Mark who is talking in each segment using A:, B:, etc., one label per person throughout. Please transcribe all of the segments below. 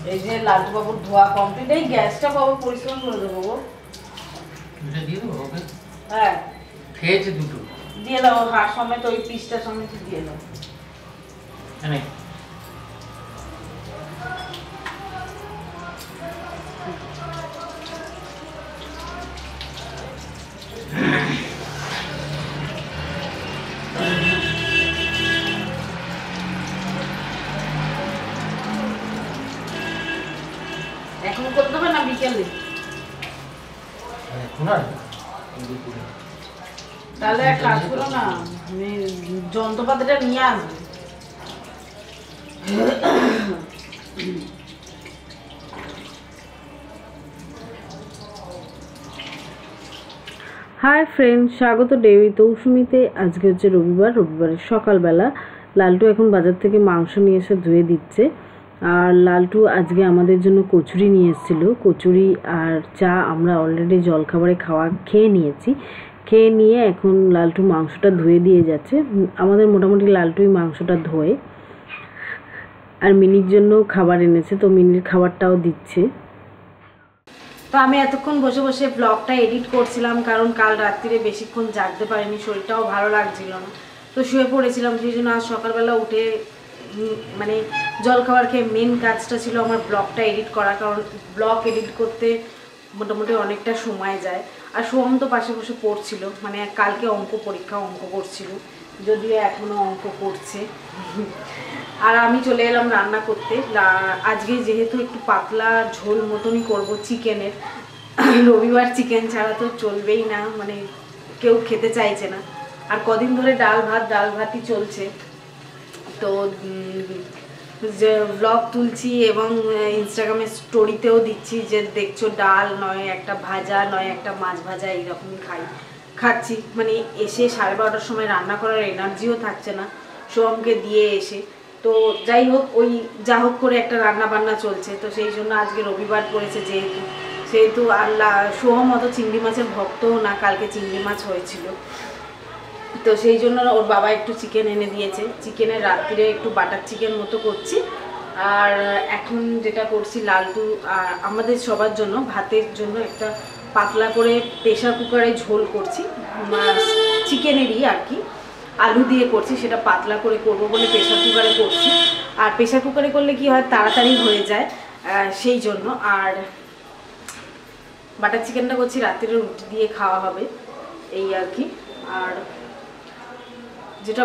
A: এই যে লালটু বাবুর ধোয়া কমপ্লিট। এই গ্যাসটা বাবু পরিষ্কার করে দেবো গো।
B: এটা দিয়ে দেবো ওকে?
A: হ্যাঁ
B: খেয়েছে দুটো
A: দিয়ে দাও, হাড় সমেত ওই পিসটা সমেত দিয়ে দাও।
B: হ্যাঁ
A: এখন করতে হবে না বিকেলে? তাহলে এক কাজ করো না, যন্ত্রপাতিটা নিয়ে আসবে। হাই ফ্রেন্ড, স্বাগত ডেইলি তৌসুমিতে। আজকে হচ্ছে রবিবারের সকালবেলা। লালটু এখন বাজার থেকে মাংস নিয়ে এসে ধুয়ে দিচ্ছে। আর লালটু আজকে আমাদের জন্য কচুরি নিয়ে এসেছিলো। কচুরি আর চা আমরা অলরেডি জলখাবারে খেয়ে নিয়েছি। খেয়ে নিয়ে এখন লালটু মাংসটা ধুয়ে দিয়ে যাচ্ছে। আমাদের মোটামুটি লালটুই মাংসটা ধোয়ে। আর মিনির জন্য খাবার এনেছে, তো মিনির খাবারটাও দিচ্ছে। তো আমি এতক্ষণ বসে বসে ব্লগটা এডিট করছিলাম, কারণ কাল রাত্রিরে বেশিক্ষণ জাগতে পারিনি, শরীরটাও ভালো লাগছিল না, তো শুয়ে পড়েছিলাম। সেই জন্য আজ সকালবেলা উঠে মানে জলখাবার খেয়ে মেন কাজটা ছিল আমার ব্লগটা এডিট করা, কারণ ব্লগ এডিট করতে মোটামুটি অনেকটা সময় যায়। আর সোহম তো পাশে বসে পড়ছিল, মানে কালকে অঙ্ক করছিল, যদিও এখনও অঙ্ক করছে। আর আমি চলে এলাম রান্না করতে। আজকে যেহেতু একটু পাতলা ঝোল মতনই করবো চিকেনের। রবিবার চিকেন ছাড়া তো চলবেই না, মানে কেউ খেতে চাইছে না। আর কদিন ধরে ডাল ভাতই চলছে। তো যে ব্লগ তুলছি এবং ইনস্টাগ্রামে স্টোরিতেও দিচ্ছি যে দেখছো ডাল নয় একটা ভাজা নয় একটা মাছ ভাজা এইরকমই খাচ্ছি। মানে এসে 12:30টার সময় রান্না করার এনার্জিও থাকছে না সোহমকে দিয়ে এসে। তো যাই হোক, ওই যা হোক করে একটা রান্না বান্না চলছে। তো সেই জন্য আজকে রবিবার পড়েছে সেহেতু আল্লাহ সোহম অত চিংড়ি মাছের ভক্তও না, কালকে চিংড়ি মাছ হয়েছিল, তো সেই জন্য ওর বাবা একটু চিকেন এনে দিয়েছে। চিকেনের রাত্রিরে একটু বাটার চিকেন মতো করছি। আর এখন যেটা করছি, লালটু আমাদের সবার জন্য ভাতের জন্য একটা পাতলা করে প্রেশার কুকারে ঝোল করছি, চিকেনেরই আর কি, আলু দিয়ে করছি। সেটা পাতলা করে করবো বলে প্রেশার কুকারে করছি। আর প্রেশার কুকারে করলে কি হয়, তাড়াতাড়ি হয়ে যায়, সেই জন্য। আর বাটার চিকেনটা করছি রাত্রিরে রুটি দিয়ে খাওয়া হবে, এই আর কি। আর যেটা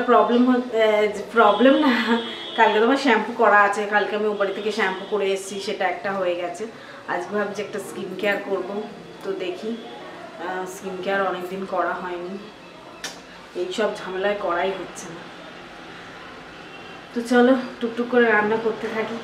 A: প্রবলেম না, কালকে তোমার শ্যাম্পু করা আছে, কালকে আমি ও বাড়ি থেকে শ্যাম্পু করে এসেছি, সেটা একটা হয়ে গেছে। আজকে ভাবছি একটা স্কিন কেয়ার করবো, তো দেখি। স্কিন কেয়ার অনেকদিন করা হয়নি, এইসব ঝামেলায় করাই হচ্ছে না। তো চলো টুকটুক করে রান্না করতে থাকি।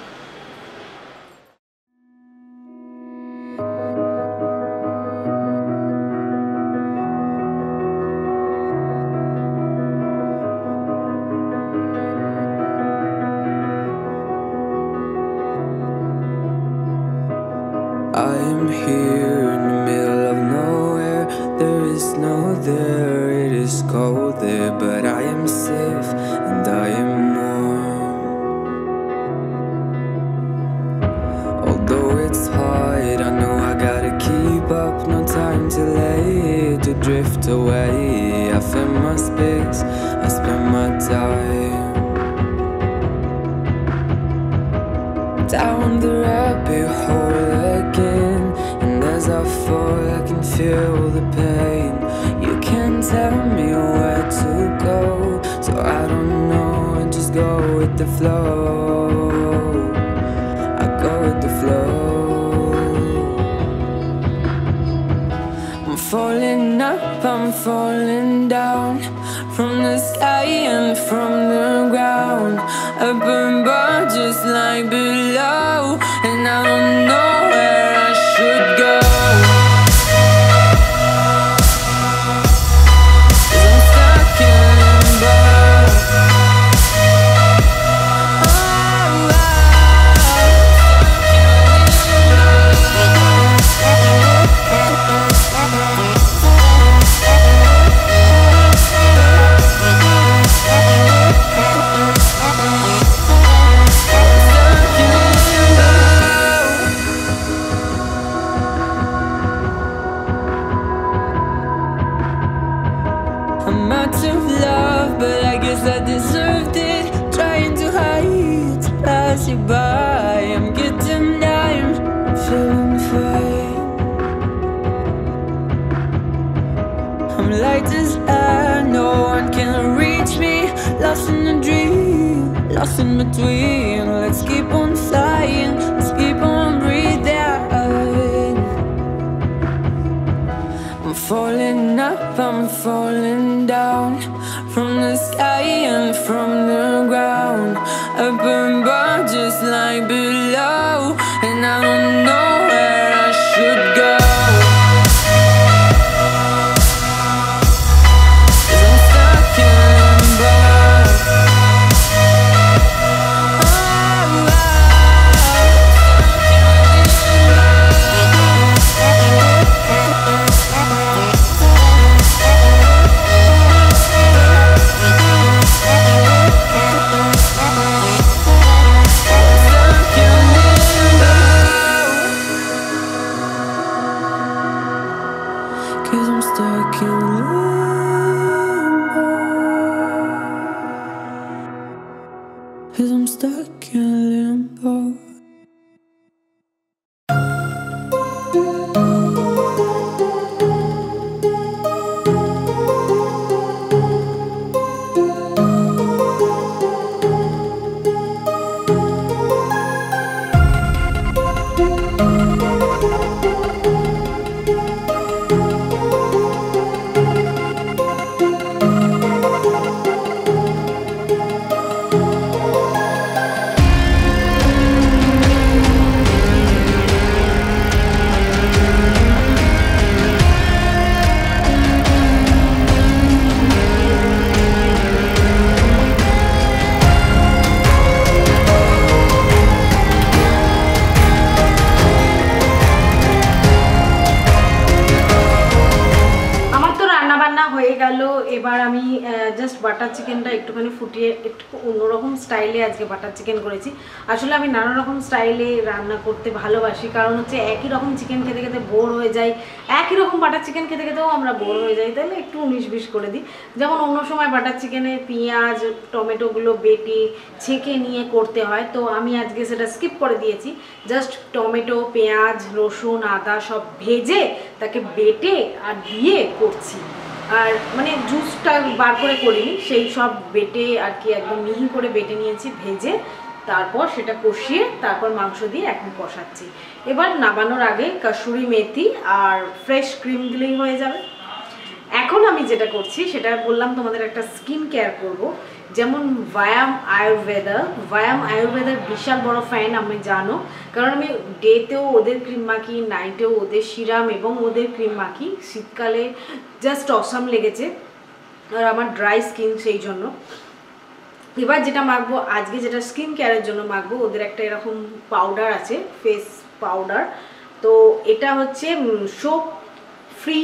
C: I'm here in the middle of nowhere. There is no there, it is cold there, but I am safe and I am warm. Although it's hard, I know I gotta keep up. No time to late, to drift away. I find my space, I spend my time down the rabbit hole again. And as I fall, I can feel the pain. You can't tell me where to go, so I don't know, I just go with the flow. I go with the flow. I'm falling up, I'm falling down, from the sky and from the ground. Up above just like below, and I don't know where I should go. 'Cause I'm stuck in limbo. between. Let's keep on flying, let's keep on breathing. I'm falling up, I'm falling down, from the sky and from the ground. Up above just like below, and I don't know where I should go. Cause I'm stuck in limbo. Cause I'm stuck in limbo.
A: এবার আমি just butter চিকেনটা একটুখানি ফুটিয়ে একটু অন্যরকম স্টাইলে আজকে butter chicken করেছি। আসলে আমি নানা রকম স্টাইলে রান্না করতে ভালোবাসি, কারণ হচ্ছে একই রকম চিকেন খেতে খেতে বোর হয়ে যাই, একই রকম বাটার চিকেন খেতে খেতেও আমরা বোর হয়ে যাই, তাহলে একটু 19-20 করে দিই। যেমন অন্য সময় বাটার চিকেনে পেঁয়াজ টমেটোগুলো বেটে ছেঁকে নিয়ে করতে হয়, তো আমি আজকে সেটা স্কিপ করে দিয়েছি। জাস্ট টমেটো পেঁয়াজ রসুন আদা সব ভেজে তাকে বেটে আর দিয়ে করছি। আর মানে জুসটা বার করে করিনি, সেই সব বেটে আর কি একদম মিহি করে বেটে নিয়েছি ভেজে, তারপর সেটা কষিয়ে তারপর মাংস দিয়ে এখন কষাচ্ছি। এবার নামানোর আগে কাসুরি মেথি আর ফ্রেশ ক্রিম দিলেই হয়ে যাবে। এখন আমি যেটা করছি সেটা বললাম তোমাদের একটা স্কিন কেয়ার করব, যেমন ভায়াম আয়ুর্বেদার বিশাল বড় ফ্যান আমি, জানো, কারণ আমি ডেতেও ওদের ক্রিম মাখি, নাইটেও ওদের সিরাম এবং ওদের ক্রিম মাখি। শীতকালে জাস্ট অসাম লেগেছে আর আমার ড্রাই স্কিন, সেই জন্য এবার যেটা মাখবো আজকে, যেটা স্কিন কেয়ারের জন্য মাখবো, ওদের একটা এরকম পাউডার আছে ফেস পাউডার। তো এটা হচ্ছে সোপ ফ্রি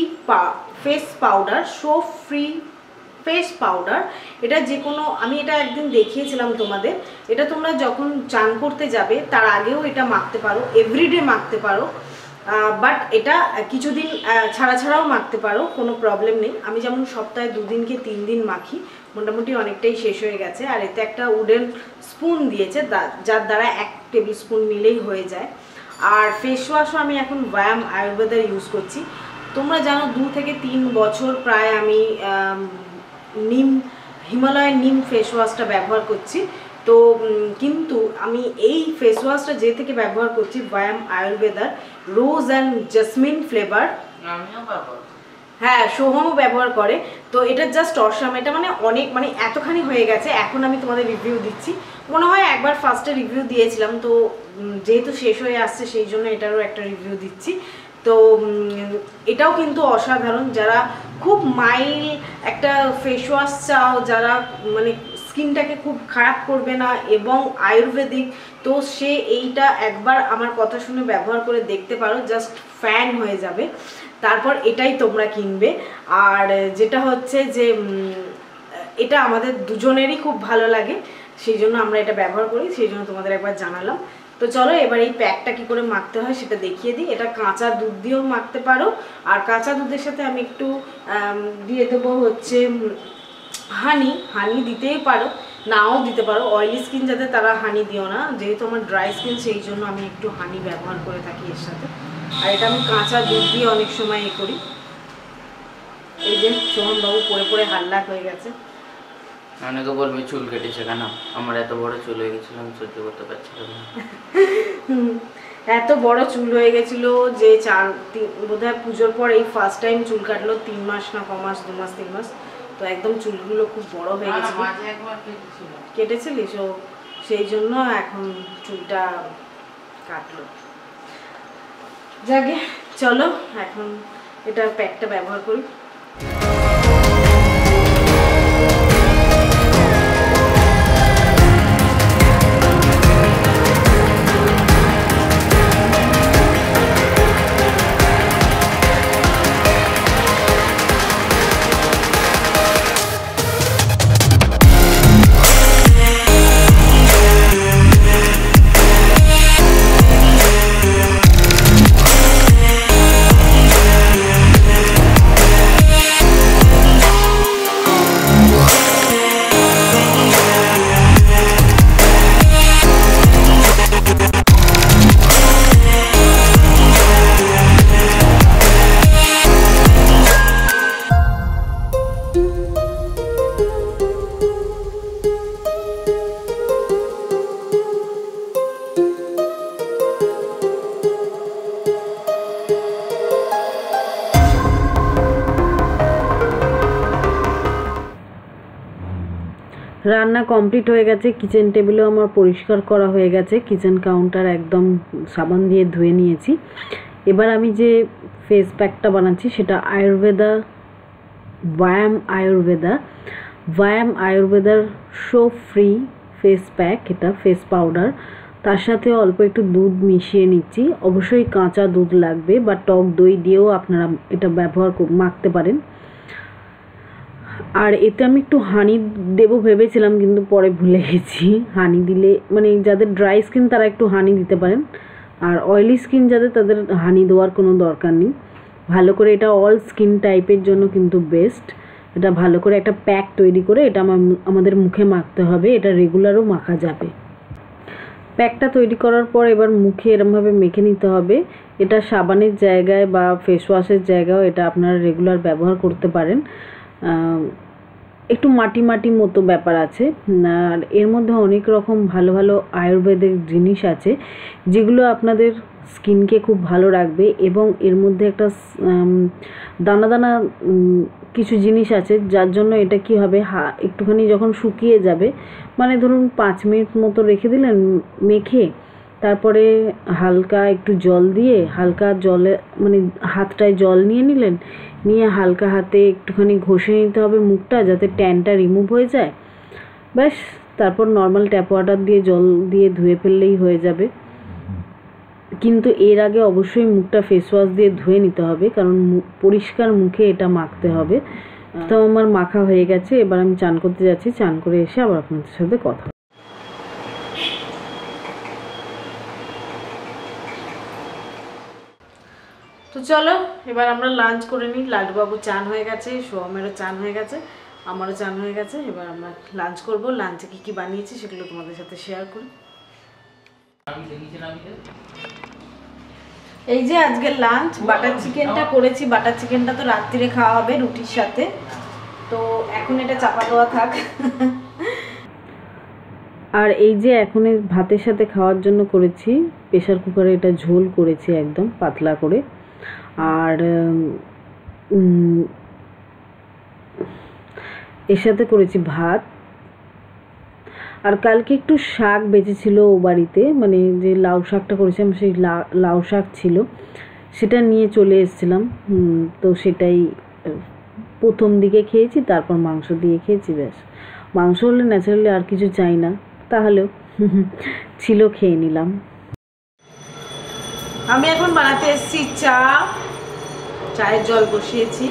A: ফেস পাউডার। এটা যে কোনো, আমি এটা একদিন দেখিয়েছিলাম তোমাদের, এটা তোমরা যখন চান করতে যাবে তার আগেও এটা মাখতে পারো, এভরিডে মাখতে পারো, বাট এটা কিছুদিন ছাড়াও মাখতে পারো, কোনো প্রবলেম নেই। আমি যেমন সপ্তাহে 2 দিন কি 3 দিন মাখি, মোটামুটি অনেকটাই শেষ হয়ে গেছে। আর এতে একটা উডেন স্পুন দিয়েছে, যার দ্বারা 1 টেবিল স্পুন নিলেই হয়ে যায়। আর ফেস ওয়াশও আমি এখন ভায়াম আয়ুর্বেদার ইউজ করছি। তোমরা জানো 2 থেকে 3 বছর প্রায় আমি হিমালয়ের নিম ফেস ওয়াশটা ব্যবহার করছি। তো কিন্তু আমি এই ফেস ওয়াশটা যে থেকে ব্যবহার করছি ভায়াম আয়ুর্বেদার রোজ অ্যান্ড জেসমিন ফ্লেভার, হ্যাঁ সোহমও ব্যবহার করে। তো এটা জাস্ট অসাম, এটা মানে অনেক মানে এতখানি হয়ে গেছে। এখন আমি তোমাদের রিভিউ দিচ্ছি, মনে হয় একবার ফার্স্টে রিভিউ দিয়েছিলাম, তো যেহেতু শেষ হয়ে আসছে সেই জন্য এটারও একটা রিভিউ দিচ্ছি। তো এটাও কিন্তু অসাধারণ, যারা খুব মাইল্ড একটা ফেস ওয়াশ চাও, যারা মানে স্কিনটাকে খুব খারাপ করবে না এবং আয়ুর্বেদিক, তো সে এইটা একবার আমার কথা শুনে ব্যবহার করে দেখতে পারো, জাস্ট ফ্যান হয়ে যাবে। তারপর এটাই তোমরা কিনবে। আর যেটা হচ্ছে যে এটা আমাদের দুজনেরই খুব ভালো লাগে, সেই জন্য আমরা এটা ব্যবহার করি, সেই জন্য তোমাদের একবার জানালাম। তো চলো এবার এই প্যাকটা কি করে মাখতে হয় সেটা দেখিয়ে দিই। এটা কাঁচা দুধ দিয়েও মাখতে পারো, আর কাঁচা দুধের সাথে আমি একটু দিয়ে দেবো হচ্ছে হানি দিতেই পারো, নাও দিতে পারো। অয়েলি স্কিন যাতে তারা হানি দিও না, যেহেতু আমার ড্রাই স্কিন সেই জন্য আমি একটু হানি ব্যবহার করে থাকি এর সাথে। আর এটা আমি কাঁচা দুধ দিয়ে অনেক সময় করি। এই যে সোহমবাবু পরে হাল্লা হয়ে গেছে।
B: অনেকে বলবে চুল কেটেছে কেন, আমার এত বড় চুল হয়ে গেছিল, আমি সহ্য করতে পারছিলাম না।
A: এত বড় চুল হয়ে গেছিল যে বোধহয় পুজোর পর এই ফার্স্ট টাইম চুল কাটলো, 3 মাস না ক মাস, 2 মাস 3 মাস, তো একদম চুলগুলো খুব বড় হয়ে গেছিল। কেটেছিলিস? ও সেই জন্য এখন চুলটা কাটলো। যাকে চলো এখন এটা প্যাকটা ব্যবহার করি। রান্না কমপ্লিট হয়ে গেছে, কিচেন টেবিলও আমার পরিষ্কার করা হয়ে গেছে, কিচেন কাউন্টার একদম সাবান দিয়ে ধুয়ে নিয়েছি। এবার আমি যে ফেস প্যাকটা বানাচ্ছি সেটা ভায়াম আয়ুর্বেদার শো ফ্রি ফেস প্যাক, এটা ফেস পাউডার। তার সাথে অল্প একটু দুধ মিশিয়ে নিচ্ছি, অবশ্যই কাঁচা দুধ লাগবে বা টক দই দিয়েও আপনারা এটা মাখতে পারেন। আর এতে আমি একটু হানি দেবো ভেবেছিলাম, কিন্তু পরে ভুলে গেছি। হানি দিলে মানে যাদের ড্রাই স্কিন তারা একটু হানি দিতে পারেন, আর অয়েলি স্কিন যাদের তাদের হানি দেওয়ার কোনো দরকার নেই। ভালো করে এটা অল স্কিন টাইপের জন্য কিন্তু বেস্ট। এটা ভালো করে একটা প্যাক তৈরি করে এটা আমাদের মুখে মাখতে হবে, এটা রেগুলারও মাখা যাবে। প্যাকটা তৈরি করার পর এবার মুখে এরমভাবে মেখে নিতে হবে। এটা সাবানের জায়গায় বা ফেস ওয়াশের জায়গায়ও এটা আপনারা রেগুলার ব্যবহার করতে পারেন। একটু মাটি মাটি মতো ব্যাপার আছে, আর এর মধ্যে অনেক রকম ভালো ভালো আয়ুর্বেদিক জিনিস আছে যেগুলো আপনাদের স্কিনকে খুব ভালো রাখবে। এবং এর মধ্যে একটা দানা দানা কিছু জিনিস আছে যার জন্য এটা কি হবে, একটুখানি যখন শুকিয়ে যাবে, মানে ধরুন 5 মিনিট মতো রেখে দিলেন মেখে, তারপরে হালকা একটু জল দিয়ে, হালকা জলে মানে হাতটায় জল নিয়ে নিলেন, নিয়ে হালকা হাতে একটুখানি ঘষে নিতে হবে মুখটা, যাতে ট্যানটা রিমুভ হয়ে যায়। ব্যাস, তারপর নর্মাল ট্যাপ ওয়াটার দিয়ে জল দিয়ে ধুয়ে ফেললেই হয়ে যাবে। কিন্তু এর আগে অবশ্যই মুখটা ফেস ওয়াশ দিয়ে ধুয়ে নিতে হবে, কারণ পরিষ্কার মুখে এটা মাখতে হবে। তো আমার মাখা হয়ে গেছে, এবার আমি চান করতে যাচ্ছি, চান করে এসে আবার আপনাদের সাথে কথা। তো চলো এবার আমরা লাঞ্চ করে নিই। লাড্ডুবাবু চান হয়ে গেছে, সোহমেরও চান হয়ে গেছে, আমারও চান হয়ে গেছে। এবার আমরা লাঞ্চ করব। লাঞ্চে কী কী বানিয়েছি সেগুলো তোমাদের সাথে শেয়ার করি। এই যে আজকের লাঞ্চ, বাটার চিকেনটা করেছি। বাটার চিকেনটা তো রাত্রিরে খাওয়া হবে রুটির সাথে, তো এখন এটা চাপা দেওয়া থাক। আর এই যে এখন ভাতের সাথে খাওয়ার জন্য করেছি, প্রেশার কুকারে এটা ঝোল করেছি একদম পাতলা করে। আর এর সাথে করেছি ভাত। আর কালকে একটু শাক বেঁচেছিল ও বাড়িতে, মানে যে লাউ শাকটা করেছিলাম সেই লাউ শাক ছিল, সেটা নিয়ে চলে এসেছিলাম। তো সেটাই প্রথম দিকে খেয়েছি, তারপর মাংস দিয়ে খেয়েছি। ব্যাস, মাংস হলে ন্যাচারালি আর কিছু চাই না, তাহলেও ছিল খেয়ে নিলাম। আমি এখন বানাতে এসেছি চায়ের জল বসিয়েছি।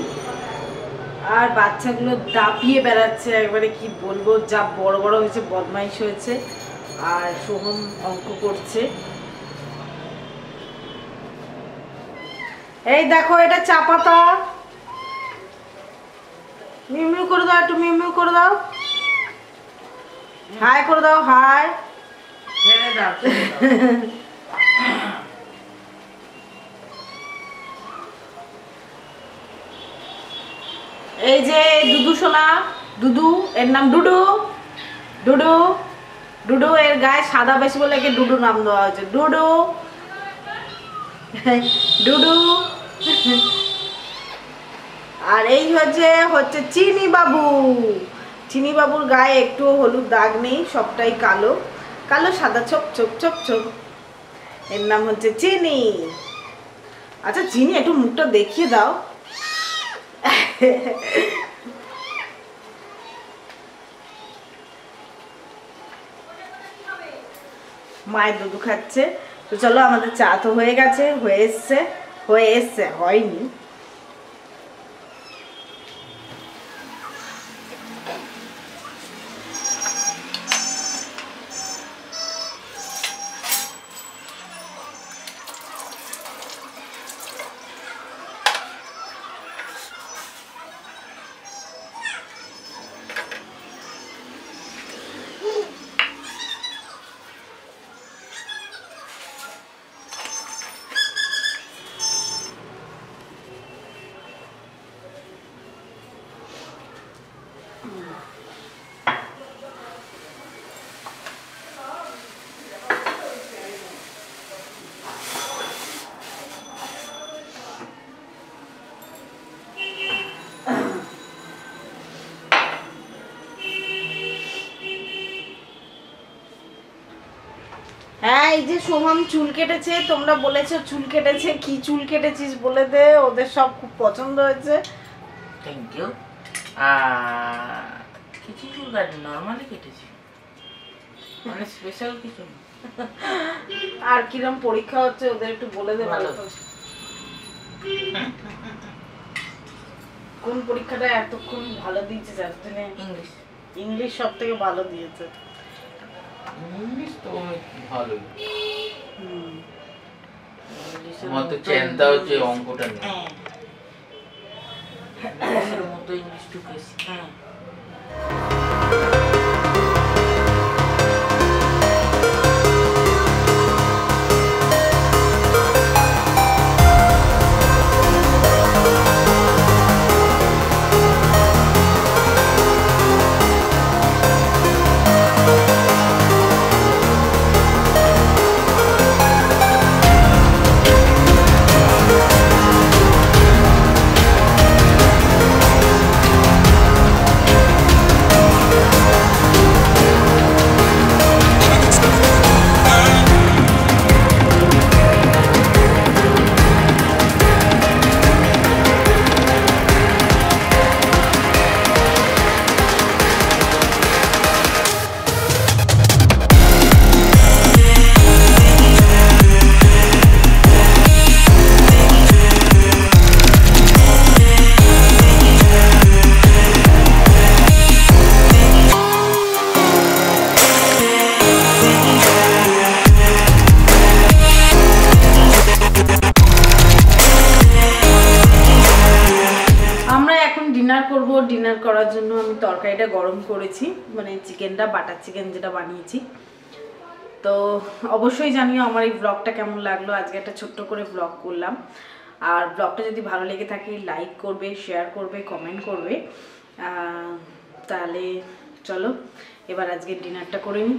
A: আর বাচ্চাগুলো দাপিয়ে বেড়াচ্ছে একবারে, কি বলবো, যা বড় বড় হয়েছে, বদমাইশ হয়েছে। আর সোহম অঙ্ক করছে। এই দেখো, এটা চা পাতা। মিউ করে দাও, একটু মিউ করে দাও, হাই করে দাও, হাই। এই যে দুদু সোনা, দুদু, এর নাম ডুডু। ডুডু ডুডু, এর গায়ে সাদা বেশি বলে একে ডুডু নাম দেওয়া হয়েছে। ডুডু ডুডু। আর এই হচ্ছে চিনি বাবু। চিনি বাবুর গায়ে একটু হলুদ দাগ নেই, সবটাই কালো কালো সাদা ছোপ ছোপ ছোপ ছোপ। এর নাম হচ্ছে চিনি। আচ্ছা চিনি, একটু মুখটা দেখিয়ে দাও। মায়ের দুধু খাচ্ছে। তো চলো, আমাদের চা তো হয়ে গেছে, হয়ে এসছে হয়নি। হ্যাঁ, এই যে সোহম চুল কেটেছে, তোমরা বলেছো চুল কেটেছে, কি চুল কেটেছিস বলে দে, ওদের সব খুব পছন্দ হয়েছে।
B: Thank you. কিছু চুল কাটি নর্মালি কেটেছি, মানে স্পেশাল কিছু না।
A: আর কিরম পরীক্ষা হচ্ছে ওদের একটু বলে দে ভালো করে। কোন পরীক্ষাটা এতক্ষণ ভালো দিয়েছে জানতে?
B: ইংলিশ।
A: ইংলিশ সব থেকে ভালো দিয়েছে।
B: ইংলিশ তো ভালোই।
A: ইংলিশের
B: মতো চিন্তা হচ্ছে অঙ্কটা নেই। ইংলিশের মতো ইংলিশ ঢুকেছি।
A: ডিনার করার জন্য আমি তরকারিটা গরম করেছি, মানে চিকেনটা, বাটার চিকেন যেটা বানিয়েছি। তো অবশ্যই জানিও আমার এই ব্লগটা কেমন লাগলো। আজকে একটা ছোট্ট করে ব্লগ করলাম। আর ব্লগটা যদি ভালো লেগে থাকে লাইক করবে, শেয়ার করবে, কমেন্ট করবে। তাহলে চলো এবার আজকে ডিনারটা করে নিই।